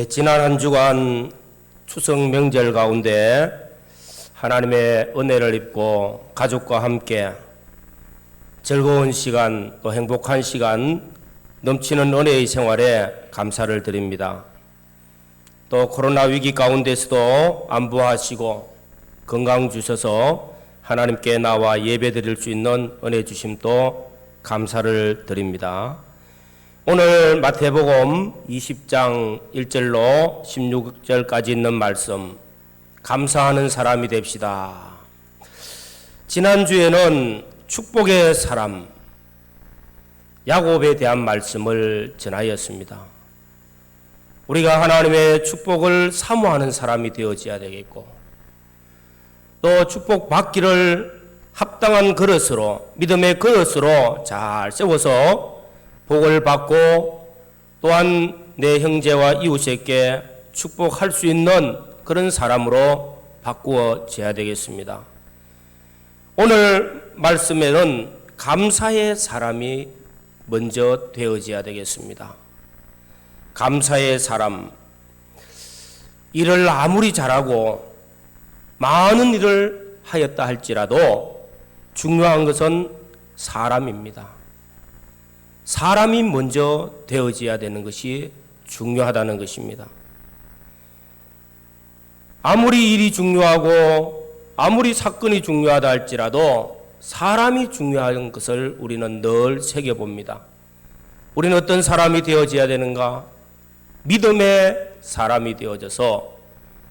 지난 한 주간 추석 명절 가운데 하나님의 은혜를 입고 가족과 함께 즐거운 시간 또 행복한 시간 넘치는 은혜의 생활에 감사를 드립니다. 또 코로나 위기 가운데서도 안부하시고 건강 주셔서 하나님께 나와 예배 드릴 수 있는 은혜 주심도 감사를 드립니다. 오늘 마태복음 20장 1절로 16절까지 있는 말씀, 감사하는 사람이 됩시다. 지난주에는 축복의 사람 야곱에 대한 말씀을 전하였습니다. 우리가 하나님의 축복을 사모하는 사람이 되어져야 되겠고, 또 축복받기를 합당한 그릇으로, 믿음의 그릇으로 잘 세워서 복을 받고 또한 내 형제와 이웃에게 축복할 수 있는 그런 사람으로 바꾸어져야 되겠습니다. 오늘 말씀에는 감사의 사람이 먼저 되어져야 되겠습니다. 감사의 사람, 일을 아무리 잘하고 많은 일을 하였다 할지라도 중요한 것은 사람입니다. 사람이 먼저 되어져야 되는 것이 중요하다는 것입니다. 아무리 일이 중요하고 아무리 사건이 중요하다 할지라도 사람이 중요한 것을 우리는 늘 새겨봅니다. 우리는 어떤 사람이 되어져야 되는가? 믿음의 사람이 되어져서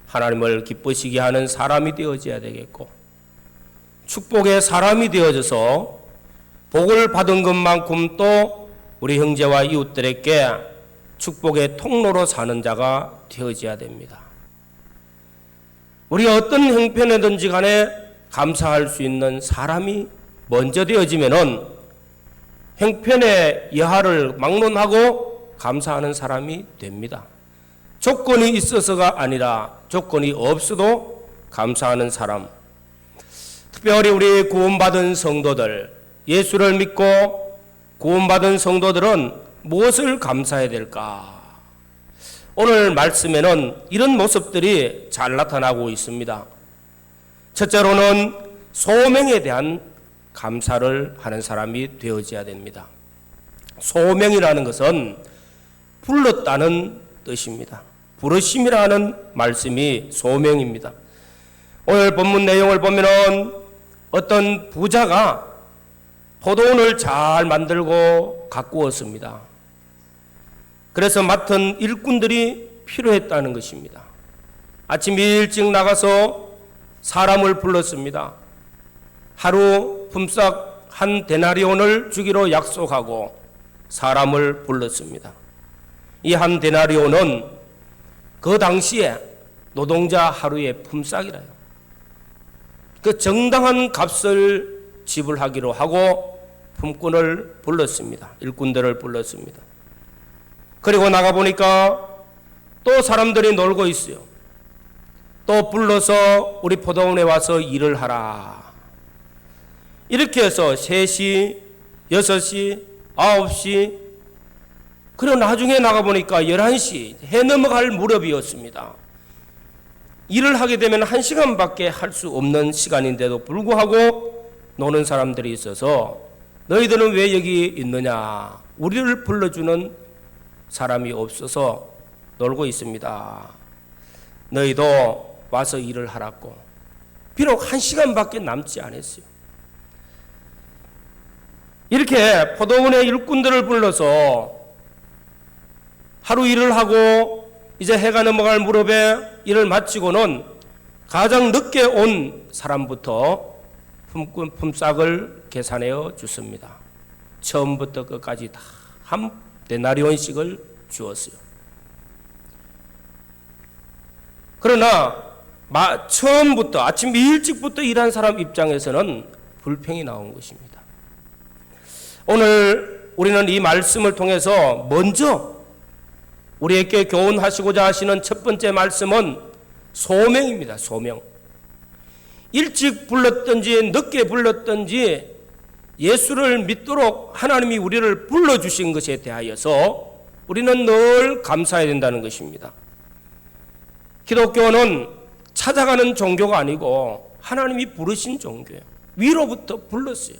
하나님을 기쁘시게 하는 사람이 되어져야 되겠고, 축복의 사람이 되어져서 복을 받은 것만큼 또 우리 형제와 이웃들에게 축복의 통로로 사는 자가 되어져야 됩니다. 우리가 어떤 형편이든지 간에 감사할 수 있는 사람이 먼저 되어지면은 형편의 여하를 막론하고 감사하는 사람이 됩니다. 조건이 있어서가 아니라 조건이 없어도 감사하는 사람, 특별히 우리 구원받은 성도들, 예수를 믿고 구원받은 성도들은 무엇을 감사해야 될까? 오늘 말씀에는 이런 모습들이 잘 나타나고 있습니다. 첫째로는 소명에 대한 감사를 하는 사람이 되어져야 됩니다. 소명이라는 것은 불렀다는 뜻입니다. 부르심이라는 말씀이 소명입니다. 오늘 본문 내용을 보면은 어떤 부자가 포도원을 잘 만들고 가꾸었습니다. 그래서 맡은 일꾼들이 필요했다는 것입니다. 아침 일찍 나가서 사람을 불렀습니다. 하루 품삯 한 데나리온을 주기로 약속하고 사람을 불렀습니다. 이 한 데나리온은 그 당시에 노동자 하루의 품삯이라요. 그 정당한 값을 지불하기로 하고 품꾼을 불렀습니다. 일꾼들을 불렀습니다. 그리고 나가보니까 또 사람들이 놀고 있어요. 또 불러서 우리 포도원에 와서 일을 하라. 이렇게 해서 3시, 6시, 9시, 그리고 나중에 나가보니까 11시, 해 넘어갈 무렵이었습니다. 일을 하게 되면 1시간밖에 할 수 없는 시간인데도 불구하고 노는 사람들이 있어서 너희들은 왜 여기 있느냐? 우리를 불러주는 사람이 없어서 놀고 있습니다. 너희도 와서 일을 하라고. 비록 1시간밖에 남지 않았어요. 이렇게 포도원의 일꾼들을 불러서 하루 일을 하고 이제 해가 넘어갈 무렵에 일을 마치고는 가장 늦게 온 사람부터 품삯을 계산하여 줬습니다. 처음부터 끝까지 다 한 데나리온씩을 주었어요. 그러나 처음부터 아침 일찍부터 일한 사람 입장에서는 불평이 나온 것입니다. 오늘 우리는 이 말씀을 통해서 먼저 우리에게 교훈하시고자 하시는 첫 번째 말씀은 소명입니다. 소명. 일찍 불렀든지 늦게 불렀든지 예수를 믿도록 하나님이 우리를 불러주신 것에 대하여서 우리는 늘 감사해야 된다는 것입니다. 기독교는 찾아가는 종교가 아니고 하나님이 부르신 종교예요. 위로부터 불렀어요.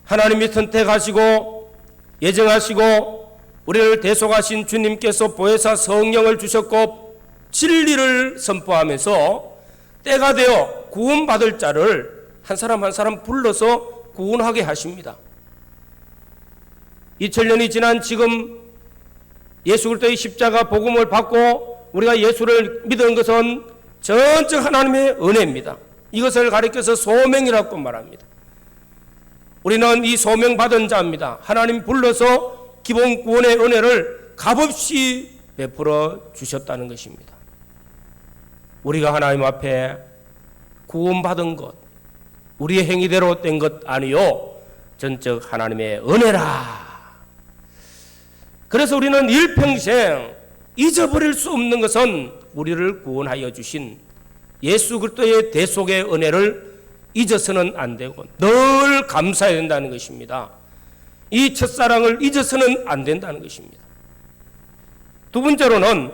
하나님이 선택하시고 예정하시고 우리를 대속하신 주님께서 보혜사 성령을 주셨고 진리를 선포하면서 때가 되어 구원받을 자를 한 사람 한 사람 불러서 구원하게 하십니다. 2000년이 지난 지금 예수 그리스도의 십자가 복음을 받고 우리가 예수를 믿은 것은 전적 하나님의 은혜입니다. 이것을 가리켜서 소명이라고 말합니다. 우리는 이 소명받은 자입니다. 하나님 불러서 기본 구원의 은혜를 값없이 베풀어 주셨다는 것입니다. 우리가 하나님 앞에 구원받은 것, 우리의 행위대로 된 것 아니요 전적 하나님의 은혜라. 그래서 우리는 일평생 잊어버릴 수 없는 것은 우리를 구원하여 주신 예수 그리스도의 대속의 은혜를 잊어서는 안 되고 늘 감사해야 된다는 것입니다. 이 첫사랑을 잊어서는 안 된다는 것입니다. 두 번째로는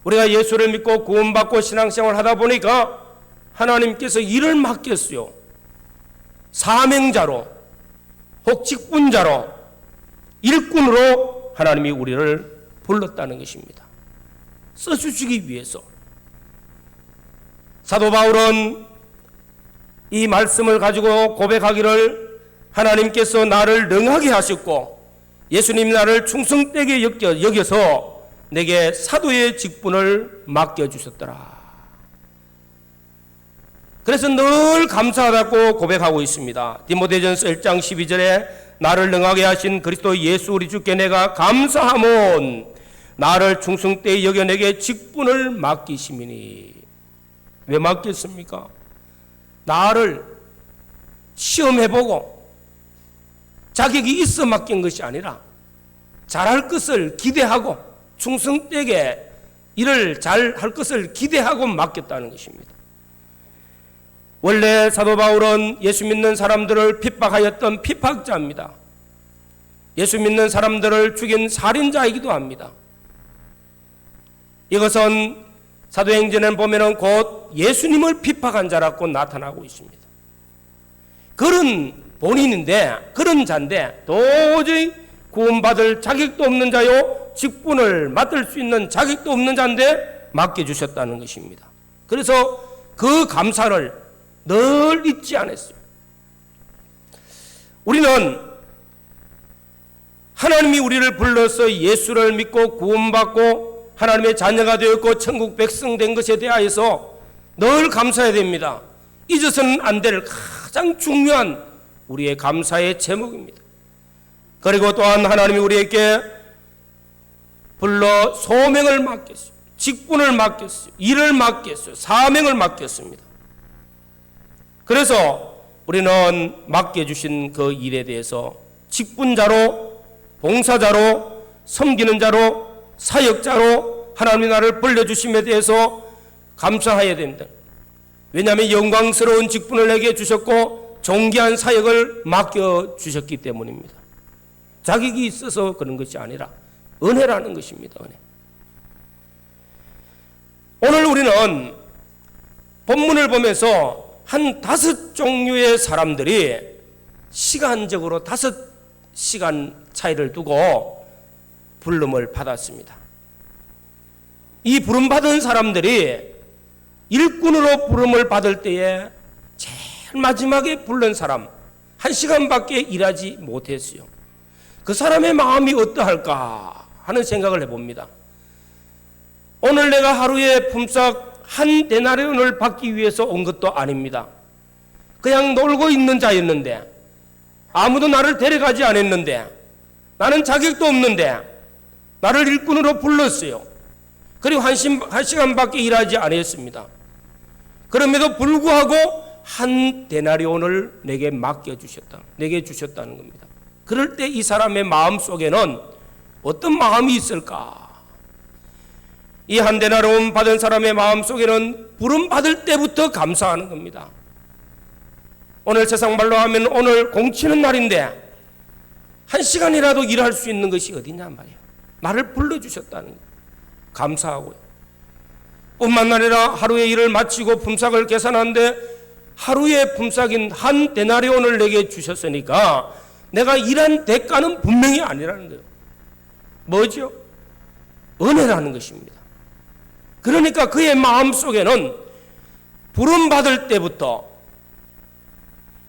우리가 예수를 믿고 구원받고 신앙생활을 하다 보니까 하나님께서 일을 맡겼어요. 사명자로 혹 직분자로 일꾼으로 하나님이 우리를 불렀다는 것입니다. 써주시기 위해서. 사도 바울은 이 말씀을 가지고 고백하기를 하나님께서 나를 능하게 하셨고 예수님 나를 충성되게 여겨서 내게 사도의 직분을 맡겨주셨더라. 그래서 늘 감사하다고 고백하고 있습니다. 디모데전서 1장 12절에 나를 능하게 하신 그리스도 예수 우리 주께 내가 감사하면 나를 충성되게 여겨 내게 직분을 맡기심이니. 왜 맡겼습니까? 나를 시험해보고 자격이 있어 맡긴 것이 아니라 잘할 것을 기대하고 충성되게 일을 잘할 것을 기대하고 맡겼다는 것입니다. 원래 사도 바울은 예수 믿는 사람들을 핍박하였던 핍박자입니다. 예수 믿는 사람들을 죽인 살인자이기도 합니다. 이것은 사도행전에 보면은 곧 예수님을 핍박한 자라고 나타나고 있습니다. 그런 본인인데, 그런 자인데 도저히 구원받을 자격도 없는 자요, 직분을 맡을 수 있는 자격도 없는 자인데 맡겨주셨다는 것입니다. 그래서 그 감사를 늘 잊지 않았어요. 우리는 하나님이 우리를 불러서 예수를 믿고 구원받고 하나님의 자녀가 되었고 천국 백성 된 것에 대하여서 늘 감사해야 됩니다. 잊어서는 안 될 가장 중요한 우리의 감사의 제목입니다. 그리고 또한 하나님이 우리에게 불러 소명을 맡겼어요. 직분을 맡겼어요. 일을 맡겼어요. 사명을 맡겼습니다. 그래서 우리는 맡겨주신 그 일에 대해서 직분자로, 봉사자로, 섬기는 자로, 사역자로 하나님이 나를 불러주심에 대해서 감사해야 됩니다. 왜냐하면 영광스러운 직분을 내게 주셨고 존귀한 사역을 맡겨주셨기 때문입니다. 자격이 있어서 그런 것이 아니라 은혜라는 것입니다. 은혜. 오늘 우리는 본문을 보면서 한 5종류의 사람들이 시간적으로 5시간 차이를 두고 부름을 받았습니다. 이 부름받은 사람들이 일꾼으로 부름을 받을 때에 제일 마지막에 부른 사람 1시간밖에 일하지 못했어요. 그 사람의 마음이 어떠할까 하는 생각을 해봅니다. 오늘 내가 하루에 품삯 한 데나리온을 받기 위해서 온 것도 아닙니다. 그냥 놀고 있는 자였는데 아무도 나를 데려가지 않았는데 나는 자격도 없는데 나를 일꾼으로 불렀어요. 그리고 한 시간밖에 일하지 않았습니다. 그럼에도 불구하고 한 데나리온을 내게 맡겨주셨다. 내게 주셨다는 겁니다. 그럴 때 이 사람의 마음 속에는 어떤 마음이 있을까? 이 한 데나리온 받은 사람의 마음 속에는 부름 받을 때부터 감사하는 겁니다. 오늘 세상 말로 하면 오늘 공치는 날인데 한 시간이라도 일할 수 있는 것이 어디냐 말이에요. 나를 불러주셨다는 거예요. 감사하고요. 뿐만 아니라 하루의 일을 마치고 품삯을 계산하는데 하루의 품삯인 한 데나리온을 내게 주셨으니까 내가 일한 대가는 분명히 아니라는 거예요. 뭐죠? 은혜라는 것입니다. 그러니까 그의 마음속에는 부름받을 때부터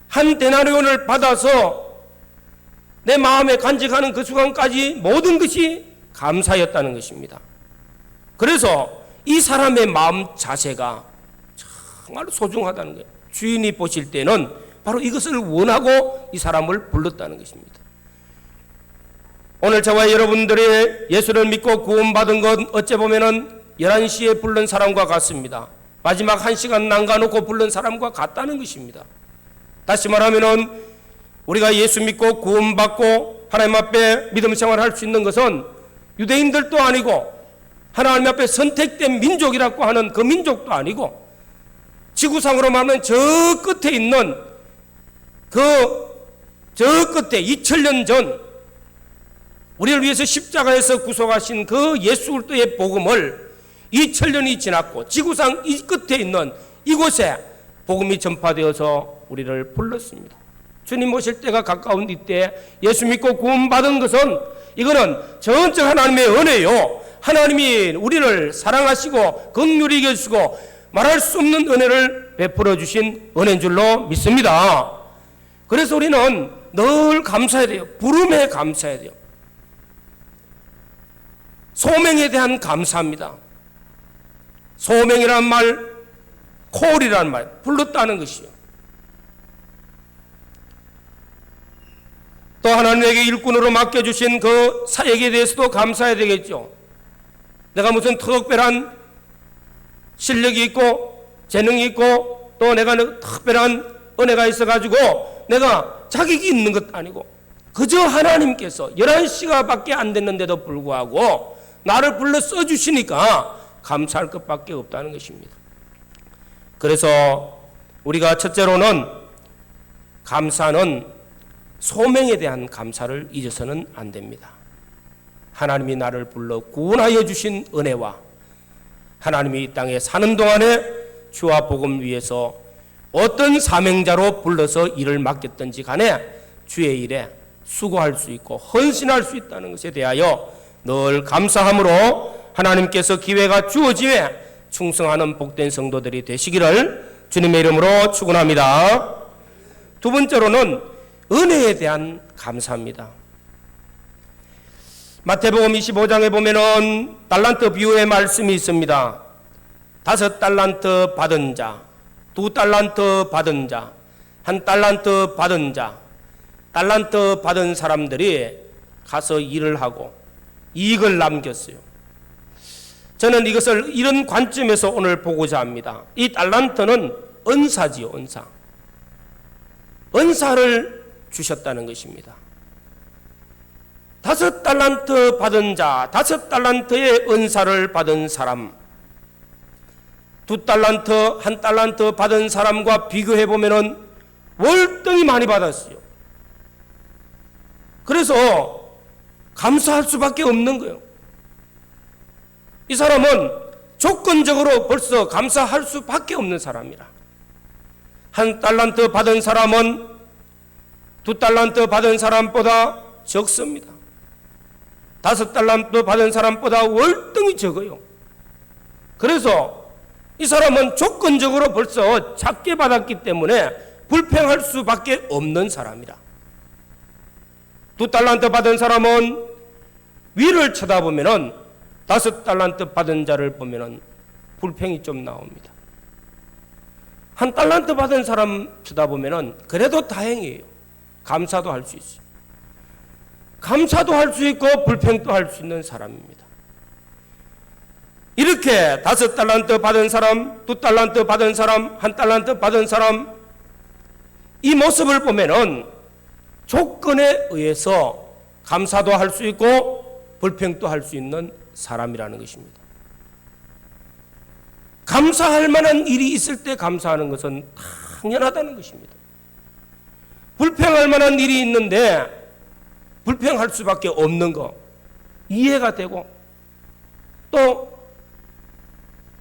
한 데나리온을 받아서 내 마음에 간직하는 그 순간까지 모든 것이 감사였다는 것입니다. 그래서 이 사람의 마음 자세가 정말 소중하다는 거예요. 주인이 보실 때는 바로 이것을 원하고 이 사람을 불렀다는 것입니다. 오늘 저와 여러분들이 예수를 믿고 구원받은 건 어째 보면은 11시에 부른 사람과 같습니다. 마지막 1시간 남겨놓고 부른 사람과 같다는 것입니다. 다시 말하면은 우리가 예수 믿고 구원받고 하나님 앞에 믿음 생활할 수 있는 것은 유대인들도 아니고 하나님 앞에 선택된 민족이라고 하는 그 민족도 아니고 지구상으로 말하면 저 끝에 있는 저 끝에 2000년 전 우리를 위해서 십자가에서 구속하신 그 예수 그리스도의 복음을 2000년이 지났고 지구상 이 끝에 있는 이곳에 복음이 전파되어서 우리를 불렀습니다. 주님 오실 때가 가까운 이때 예수 믿고 구원받은 것은 이거는 전적 하나님의 은혜요. 하나님이 우리를 사랑하시고 긍휼히 여기시고 말할 수 없는 은혜를 베풀어 주신 은혜인 줄로 믿습니다. 그래서 우리는 늘 감사해야 돼요. 부름에 감사해야 돼요. 소명에 대한 감사합니다. 소명이란 말, 콜이란 말, 불렀다는 것이요. 또 하나님에게 일꾼으로 맡겨주신 그 사역에 대해서도 감사해야 되겠죠. 내가 무슨 특별한 실력이 있고 재능이 있고 또 내가 특별한 은혜가 있어가지고 내가 자격이 있는 것 아니고 그저 하나님께서 11시가 밖에 안 됐는데도 불구하고 나를 불러 써주시니까 감사할 것밖에 없다는 것입니다. 그래서 우리가 첫째로는 감사는 소명에 대한 감사를 잊어서는 안 됩니다. 하나님이 나를 불러 구원하여 주신 은혜와 하나님이 이 땅에 사는 동안에 주와 복음 위해서 어떤 사명자로 불러서 일을 맡겼든지 간에 주의 일에 수고할 수 있고 헌신할 수 있다는 것에 대하여 늘 감사함으로 하나님께서 기회가 주어지에 충성하는 복된 성도들이 되시기를 주님의 이름으로 축원합니다. 두 번째로는 은혜에 대한 감사입니다. 마태복음 25장에 보면은 달란트 비유의 말씀이 있습니다. 5달란트 받은 자, 2달란트 받은 자, 1달란트 받은 자, 달란트 받은 사람들이 가서 일을 하고 이익을 남겼어요. 저는 이것을 이런 관점에서 오늘 보고자 합니다. 이 달란트는 은사지요, 은사. 은사를 주셨다는 것입니다. 5달란트 받은 자, 5달란트의 은사를 받은 사람, 2달란트, 1달란트 받은 사람과 비교해 보면은 월등히 많이 받았어요. 그래서 감사할 수밖에 없는 거예요. 이 사람은 조건적으로 벌써 감사할 수밖에 없는 사람이라. 1달란트 받은 사람은 2달란트 받은 사람보다 적습니다. 5달란트 받은 사람보다 월등히 적어요. 그래서 이 사람은 조건적으로 벌써 작게 받았기 때문에 불평할 수밖에 없는 사람이라. 2달란트 받은 사람은 위를 쳐다보면은 5달란트 받은 자를 보면은 불평이 좀 나옵니다. 1달란트 받은 사람 쳐다보면은 그래도 다행이에요. 감사도 할 수 있어요. 감사도 할 수 있고 불평도 할 수 있는 사람입니다. 이렇게 5달란트 받은 사람, 2달란트 받은 사람, 1달란트 받은 사람 이 모습을 보면은 조건에 의해서 감사도 할 수 있고 불평도 할 수 있는 사람이라는 것입니다. 감사할 만한 일이 있을 때 감사하는 것은 당연하다는 것입니다. 불평할 만한 일이 있는데 불평할 수밖에 없는 거 이해가 되고, 또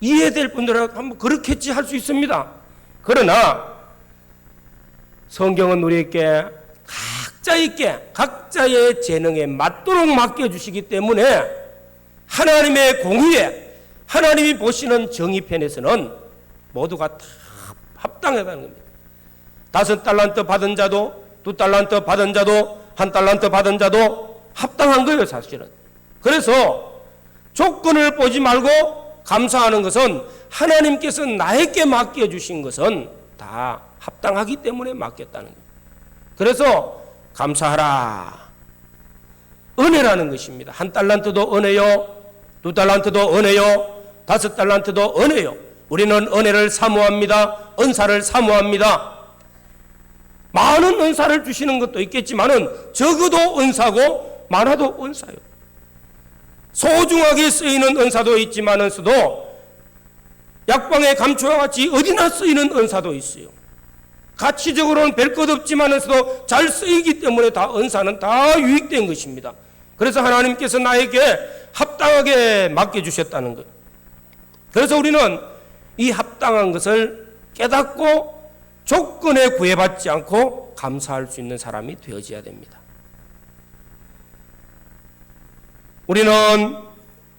이해될 분들은 한번 그렇겠지 할 수 있습니다. 그러나 성경은 우리에게 각자의 재능에 맞도록 맡겨주시기 때문에 하나님의 공의에, 하나님이 보시는 정의편에서는 모두가 다 합당하다는 겁니다. 5달란트 받은 자도, 2달란트 받은 자도, 1달란트 받은 자도 합당한 거예요, 사실은. 그래서 조건을 보지 말고 감사하는 것은 하나님께서 나에게 맡겨주신 것은 다 합당하기 때문에 맡겼다는 거예요. 그래서 감사하라. 은혜라는 것입니다. 1달란트도 은혜요, 2달란트도 은혜요, 5달란트도 은혜요. 우리는 은혜를 사모합니다. 은사를 사모합니다. 많은 은사를 주시는 것도 있겠지만은 적어도 은사고 많아도 은사요. 소중하게 쓰이는 은사도 있지만은서도 약방의 감초와 같이 어디나 쓰이는 은사도 있어요. 가치적으로는 별 것 없지만은서도 잘 쓰이기 때문에 다 은사는 다 유익된 것입니다. 그래서 하나님께서 나에게 합당하게 맡겨주셨다는 거예요. 그래서 우리는 이 합당한 것을 깨닫고 조건에 구애받지 않고 감사할 수 있는 사람이 되어져야 됩니다. 우리는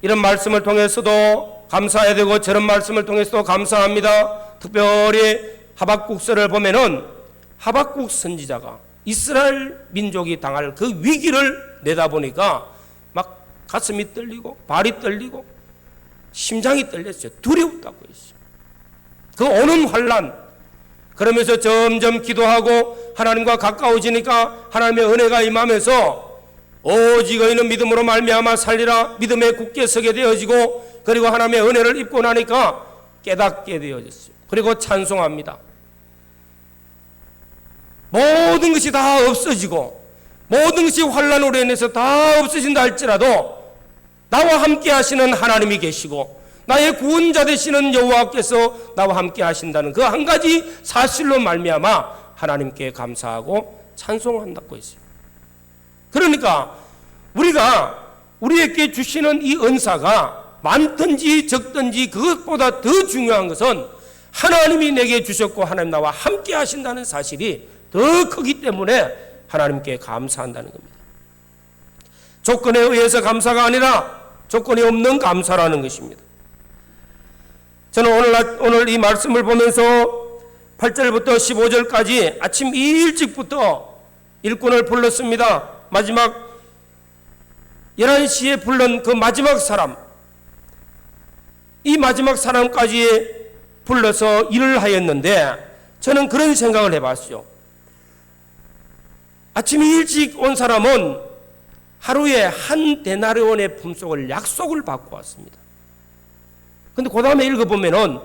이런 말씀을 통해서도 감사해야 되고 저런 말씀을 통해서도 감사합니다. 특별히 하박국서를 보면은 하박국 선지자가 이스라엘 민족이 당할 그 위기를 내다보니까 막 가슴이 떨리고 발이 떨리고 심장이 떨렸어요. 두려웠다고 했어요. 그 오는 환난, 그러면서 점점 기도하고 하나님과 가까워지니까 하나님의 은혜가 임하면서 오직 의인은 믿음으로 말미암아 살리라, 믿음에 굳게 서게 되어지고, 그리고 하나님의 은혜를 입고 나니까 깨닫게 되어졌어요. 그리고 찬송합니다. 모든 것이 다 없어지고 모든 것이 환난으로 인해서 다 없어진다 할지라도 나와 함께 하시는 하나님이 계시고 나의 구원자 되시는 여호와께서 나와 함께 하신다는 그 한 가지 사실로 말미암아 하나님께 감사하고 찬송한다고 했어요. 그러니까 우리가 우리에게 주시는 이 은사가 많든지 적든지 그것보다 더 중요한 것은 하나님이 내게 주셨고 하나님 나와 함께 하신다는 사실이 더 크기 때문에 하나님께 감사한다는 겁니다. 조건에 의해서 감사가 아니라 조건이 없는 감사라는 것입니다. 저는 오늘 이 말씀을 보면서 8절부터 15절까지 아침 일찍부터 일꾼을 불렀습니다. 마지막 11시에 불른 그 마지막 사람, 이 마지막 사람까지 불러서 일을 하였는데 저는 그런 생각을 해봤어요. 아침 일찍 온 사람은 하루에 한 데나리온의 품속을 약속을 받고 왔습니다. 근데 그 다음에 읽어보면은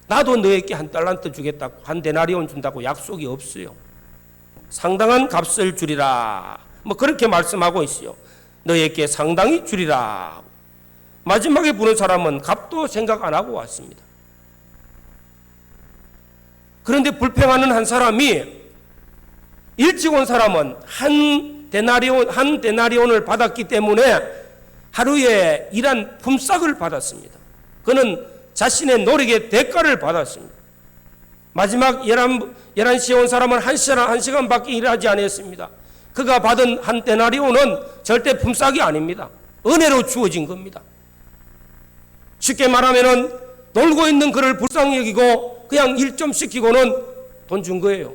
나도 너에게 1달란트 주겠다고, 1데나리온 준다고 약속이 없어요. 상당한 값을 주리라, 뭐 그렇게 말씀하고 있어요. 너에게 상당히 주리라. 마지막에 부른 사람은 값도 생각 안 하고 왔습니다. 그런데 불평하는 한 사람이 일찍 온 사람은 한 데나리온을 받았기 때문에 하루에 일한 품삯을 받았습니다. 그는 자신의 노력의 대가를 받았습니다. 마지막 11시에 온 사람은 1시간밖에 일하지 않았습니다. 그가 받은 한 데나리온은 절대 품삯이 아닙니다. 은혜로 주어진 겁니다. 쉽게 말하면은 놀고 있는 그를 불쌍히 여기고 그냥 일 좀 시키고는 돈 준 거예요.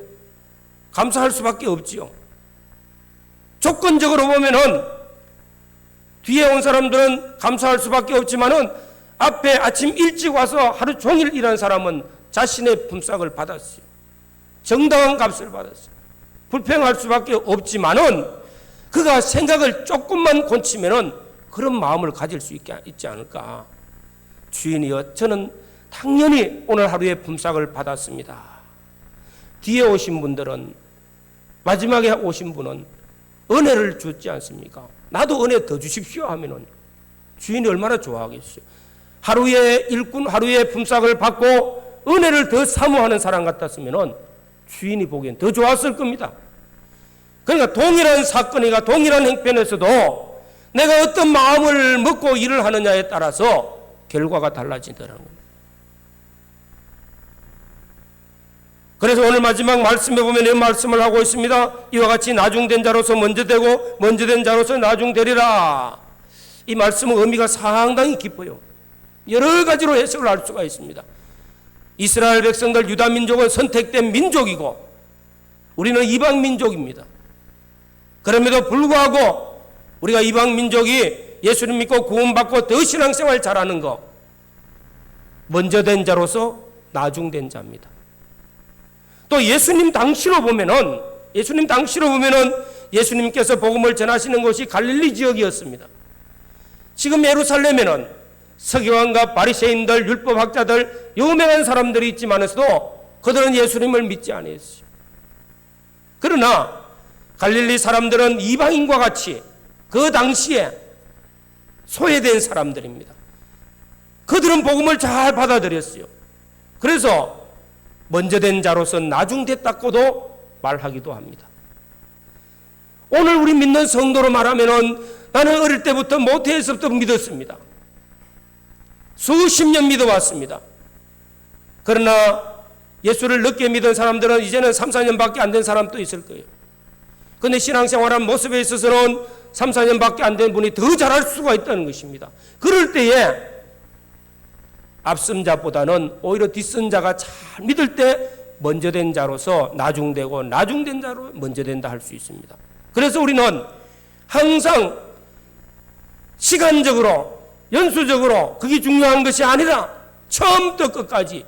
감사할 수밖에 없지요. 조건적으로 보면은 뒤에 온 사람들은 감사할 수밖에 없지만은 앞에 아침 일찍 와서 하루 종일 일한 사람은 자신의 품삯을 받았어요. 정당한 값을 받았어요. 불평할 수밖에 없지만은 그가 생각을 조금만 고치면은 그런 마음을 가질 수 있지 않을까. 주인이여, 저는 당연히 오늘 하루의 품삯을 받았습니다. 뒤에 오신 분들은, 마지막에 오신 분은 은혜를 줬지 않습니까? 나도 은혜 더 주십시오 하면은 주인이 얼마나 좋아하겠어요. 하루의 일꾼, 하루의 품삯을 받고 은혜를 더 사모하는 사람 같았으면은 주인이 보기엔 더 좋았을 겁니다. 그러니까 동일한 사건이가 동일한 형편에서도 내가 어떤 마음을 먹고 일을 하느냐에 따라서 결과가 달라지더라는 겁니다. 그래서 오늘 마지막 말씀에 보면 이 말씀을 하고 있습니다. 이와 같이 나중된 자로서 먼저 되고 먼저 된 자로서 나중되리라. 이 말씀은 의미가 상당히 깊어요. 여러 가지로 해석을 할 수가 있습니다. 이스라엘 백성들 유다 민족은 선택된 민족이고 우리는 이방 민족입니다. 그럼에도 불구하고 우리가 이방 민족이 예수님 믿고 구원받고 더 신앙생활 잘하는 거 먼저 된 자로서 나중된 자입니다. 또 예수님 당시로 보면은 예수님께서 복음을 전하시는 곳이 갈릴리 지역이었습니다. 지금 예루살렘에는 서기관과 바리새인들, 율법학자들, 유명한 사람들이 있지만서도 그들은 예수님을 믿지 않았어요. 그러나 갈릴리 사람들은 이방인과 같이 그 당시에 소외된 사람들입니다. 그들은 복음을 잘 받아들였어요. 그래서 먼저 된 자로서 나중됐다고도 말하기도 합니다. 오늘 우리 믿는 성도로 말하면은 나는 어릴 때부터 모태에서부터 믿었습니다. 수십 년 믿어왔습니다. 그러나 예수를 늦게 믿은 사람들은 이제는 3, 4년밖에 안 된 사람도 있을 거예요. 그런데 신앙생활한 모습에 있어서는 3, 4년밖에 안 된 분이 더 잘할 수가 있다는 것입니다. 그럴 때에 앞선 자보다는 오히려 뒤선 자가 잘 믿을 때 먼저 된 자로서 나중되고 나중된 자로 먼저 된다 할 수 있습니다. 그래서 우리는 항상 시간적으로 연수적으로 그게 중요한 것이 아니라 처음부터 끝까지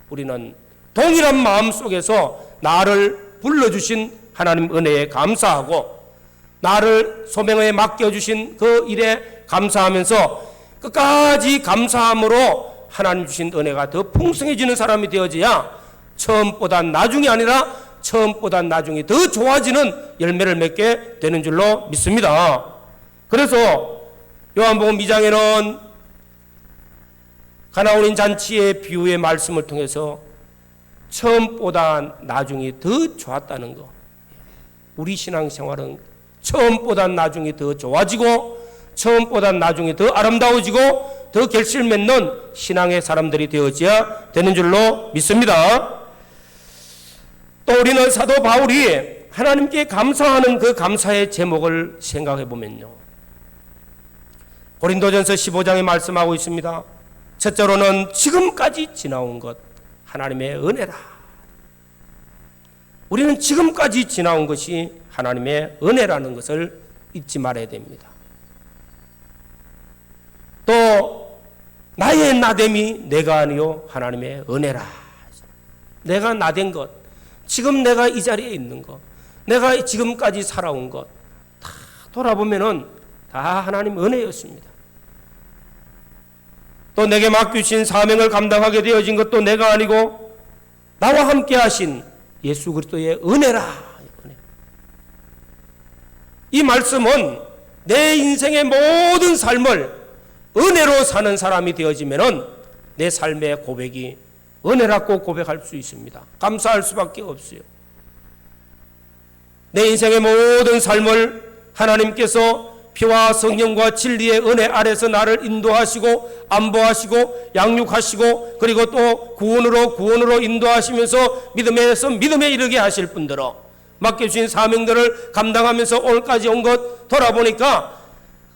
우리는 동일한 마음 속에서 나를 불러주신 하나님 은혜에 감사하고 나를 소명에 맡겨주신 그 일에 감사하면서 끝까지 감사함으로 하나님 주신 은혜가 더 풍성해지는 사람이 되어져야 처음보다 나중이 아니라 처음보다 나중이 더 좋아지는 열매를 맺게 되는 줄로 믿습니다. 그래서 요한복음 2장에는 가나 어린 잔치의 비유의 말씀을 통해서 처음보다 나중이 더 좋았다는 거. 우리 신앙생활은 처음보다 나중이 더 좋아지고 처음보다 나중이 더 아름다워지고 더 결실 맺는 신앙의 사람들이 되어져야 되는 줄로 믿습니다. 또 우리는 사도 바울이 하나님께 감사하는 그 감사의 제목을 생각해 보면요. 고린도전서 15장에 말씀하고 있습니다. 첫째로는 지금까지 지나온 것 하나님의 은혜라. 우리는 지금까지 지나온 것이 하나님의 은혜라는 것을 잊지 말아야 됩니다. 또 나의 나됨이 내가 아니요 하나님의 은혜라. 내가 나된 것, 지금 내가 이 자리에 있는 것, 내가 지금까지 살아온 것 다 돌아보면은 다 하나님 은혜였습니다. 또 내게 맡기신 사명을 감당하게 되어진 것도 내가 아니고 나와 함께 하신 예수 그리스도의 은혜라. 이 말씀은 내 인생의 모든 삶을 은혜로 사는 사람이 되어지면은 내 삶의 고백이 은혜라고 고백할 수 있습니다. 감사할 수밖에 없어요. 내 인생의 모든 삶을 하나님께서 피와 성령과 진리의 은혜 아래서 나를 인도하시고 안보하시고 양육하시고 그리고 또 구원으로 인도하시면서 믿음에서 믿음에 이르게 하실 분들로 맡겨주신 사명들을 감당하면서 오늘까지 온 것 돌아보니까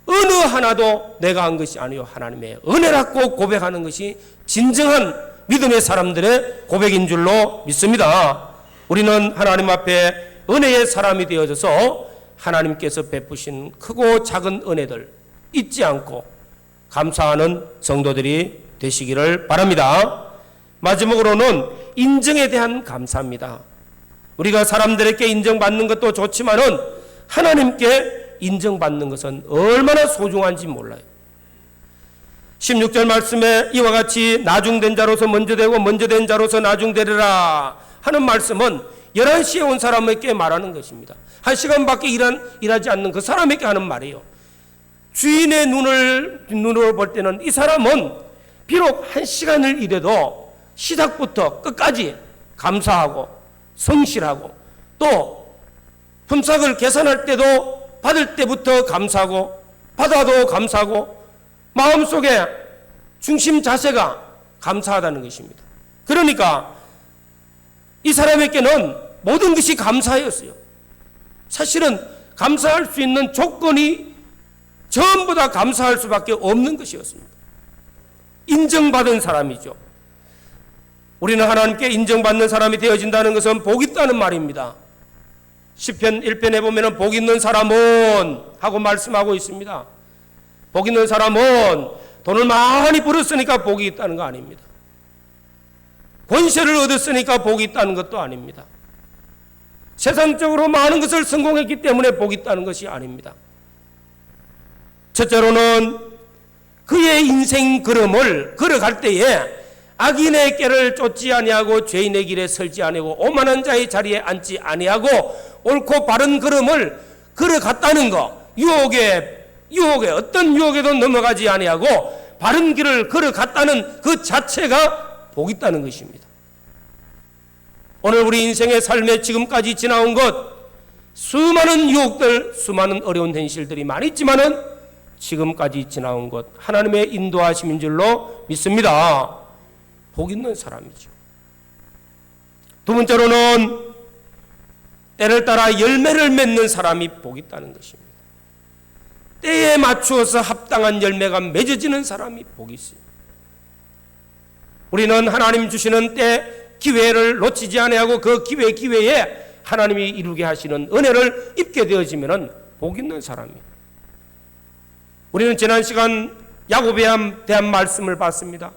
어느 하나도 내가 한 것이 아니요 하나님의 은혜라고 고백하는 것이 진정한 믿음의 사람들의 고백인 줄로 믿습니다. 우리는 하나님 앞에 은혜의 사람이 되어져서 하나님께서 베푸신 크고 작은 은혜들 잊지 않고 감사하는 성도들이 되시기를 바랍니다. 마지막으로는 인정에 대한 감사입니다. 우리가 사람들에게 인정받는 것도 좋지만은 하나님께 인정받는 것은 얼마나 소중한지 몰라요. 16절 말씀에 이와 같이 나중된 자로서 먼저 되고 먼저 된 자로서 나중되리라 하는 말씀은 11시에 온 사람에게 말하는 것입니다. 1시간밖에 일하지 않는 그 사람에게 하는 말이에요. 주인의 눈으로 볼 때는 이 사람은 비록 1시간을 일해도 시작부터 끝까지 감사하고 성실하고 또 품삯을 계산할 때도 받을 때부터 감사하고 받아도 감사하고 마음속에 중심 자세가 감사하다는 것입니다. 그러니까 이 사람에게는 모든 것이 감사였어요. 사실은 감사할 수 있는 조건이 전부 다 감사할 수밖에 없는 것이었습니다. 인정받은 사람이죠. 우리는 하나님께 인정받는 사람이 되어진다는 것은 복 있다는 말입니다. 시편 1편에 보면 복 있는 사람은 하고 말씀하고 있습니다. 복 있는 사람은 돈을 많이 벌었으니까 복이 있다는 거 아닙니다. 권세를 얻었으니까 복이 있다는 것도 아닙니다. 세상적으로 많은 것을 성공했기 때문에 복이 있다는 것이 아닙니다. 첫째로는 그의 인생 걸음을 걸어갈 때에 악인의 길을 쫓지 아니하고 죄인의 길에 설지 아니하고 오만한 자의 자리에 앉지 아니하고 옳고 바른 걸음을 걸어갔다는 것, 유혹에 어떤 유혹에도 넘어가지 아니하고 바른 길을 걸어갔다는 그 자체가 복 있다는 것입니다. 오늘 우리 인생의 삶에 지금까지 지나온 것, 수많은 유혹들, 수많은 어려운 현실들이 많이 있지만은 지금까지 지나온 것 하나님의 인도하심인 줄로 믿습니다. 복 있는 사람이죠. 두 번째로는 때를 따라 열매를 맺는 사람이 복 있다는 것입니다. 때에 맞추어서 합당한 열매가 맺어지는 사람이 복이 있어요. 우리는 하나님 주시는 때 기회를 놓치지 아니하고 그 기회에 하나님이 이루게 하시는 은혜를 입게 되어지면 복 있는 사람이에요. 우리는 지난 시간 야곱에 대한 말씀을 봤습니다.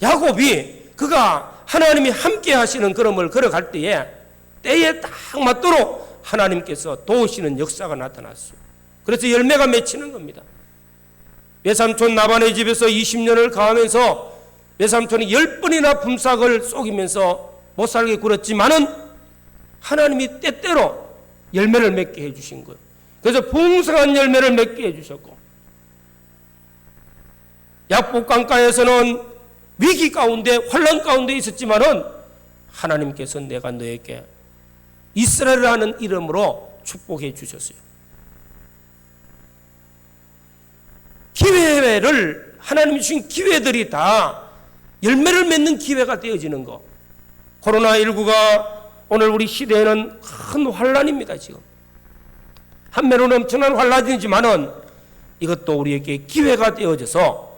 야곱이 그가 하나님이 함께 하시는 걸음을 걸어갈 때에 딱 맞도록 하나님께서 도우시는 역사가 나타났어요. 그래서 열매가 맺히는 겁니다. 외삼촌 나반의 집에서 20년을 가하면서 외삼촌이 10번이나 품삯을 속이면서 못살게 굴었지만은 하나님이 때때로 열매를 맺게 해주신 거예요. 그래서 풍성한 열매를 맺게 해주셨고, 야복 강가에서는 위기 가운데 환난 가운데 있었지만은 하나님께서 내가 너에게 이스라엘이라는 이름으로 축복해 주셨어요. 기회를 하나님이 주신 기회들이 다 열매를 맺는 기회가 되어지는 것. 코로나19가 오늘 우리 시대에는 큰 환난입니다. 지금 한면으로는 엄청난 환난이지만은 이것도 우리에게 기회가 되어져서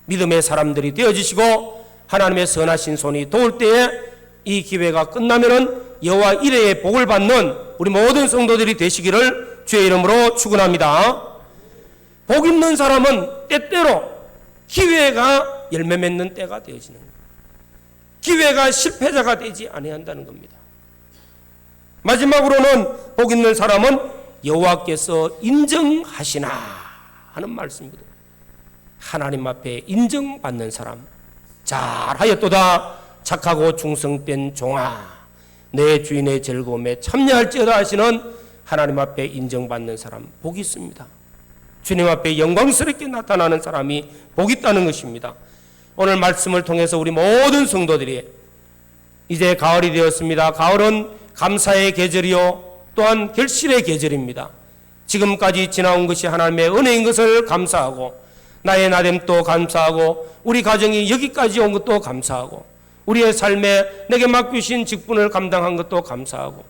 믿음의 사람들이 되어지시고 하나님의 선하신 손이 도울 때에 이 기회가 끝나면은 여호와 이레의 복을 받는 우리 모든 성도들이 되시기를 주의 이름으로 축원합니다. 복 있는 사람은 때때로 기회가 열매 맺는 때가 되어지는 거예요. 기회가 실패자가 되지 아니한다는 겁니다. 마지막으로는 복 있는 사람은 여호와께서 인정하시나 하는 말씀이거든요. 하나님 앞에 인정받는 사람. 잘하였도다 착하고 충성된 종아, 내 주인의 즐거움에 참여할지어다 하시는 하나님 앞에 인정받는 사람, 복이 있습니다. 주님 앞에 영광스럽게 나타나는 사람이 복이 있다는 것입니다. 오늘 말씀을 통해서 우리 모든 성도들이 이제 가을이 되었습니다. 가을은 감사의 계절이요 또한 결실의 계절입니다. 지금까지 지나온 것이 하나님의 은혜인 것을 감사하고, 나의 나됨도 감사하고, 우리 가정이 여기까지 온 것도 감사하고, 우리의 삶에 내게 맡기신 직분을 감당한 것도 감사하고,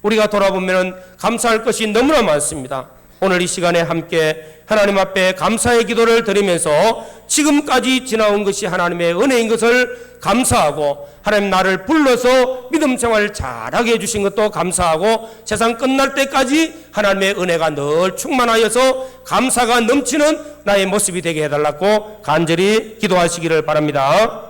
우리가 돌아보면 감사할 것이 너무나 많습니다. 오늘 이 시간에 함께 하나님 앞에 감사의 기도를 드리면서 지금까지 지나온 것이 하나님의 은혜인 것을 감사하고, 하나님 나를 불러서 믿음 생활을 잘하게 해주신 것도 감사하고, 세상 끝날 때까지 하나님의 은혜가 늘 충만하여서 감사가 넘치는 나의 모습이 되게 해달라고 간절히 기도하시기를 바랍니다.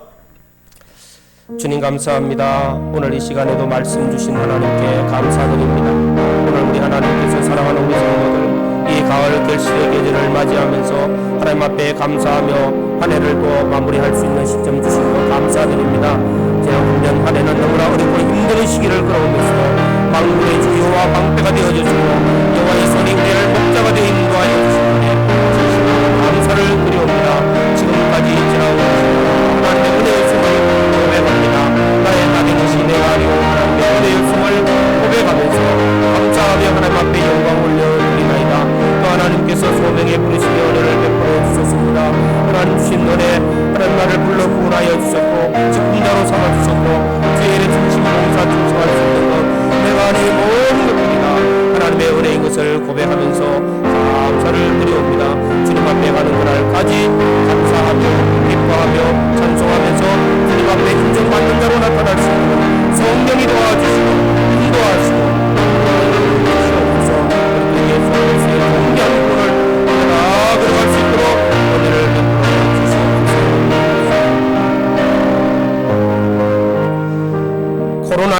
주님 감사합니다. 오늘 이 시간에도 말씀 주신 하나님께 감사드립니다. 오늘 우리 하나님께서 사랑하는 우리 성도들 이 가을 결실의 계절을 맞이하면서 하나님 앞에 감사하며 한 해를 또 마무리할 수 있는 시점 주신 것 감사드립니다. 지난 훈련 한 해는 너무나 어렵고 힘든 시기를 끌어오면서 망군의 주 여호와 방패가 되어주시고 여호와의 손이 우리를 목자가 되어 인도하여 주시기에 진심으로 감사를 드리옵니다. 지금까지 지나온 하나님의 은혜의 숨을 고백합니다. 나의 나된 것이 내가 아니오 하나님의 은혜의 숨을 고백하면서 감사하며 하나님 하나님의 은혜를 베풀어 주셨습니다. 하나님 주신 은혜, 하나님 나를 불러 구원하여 주셨고 직분자로 삼아 주셨고 주의 일에 중심 봉사 충성할 수 있는 것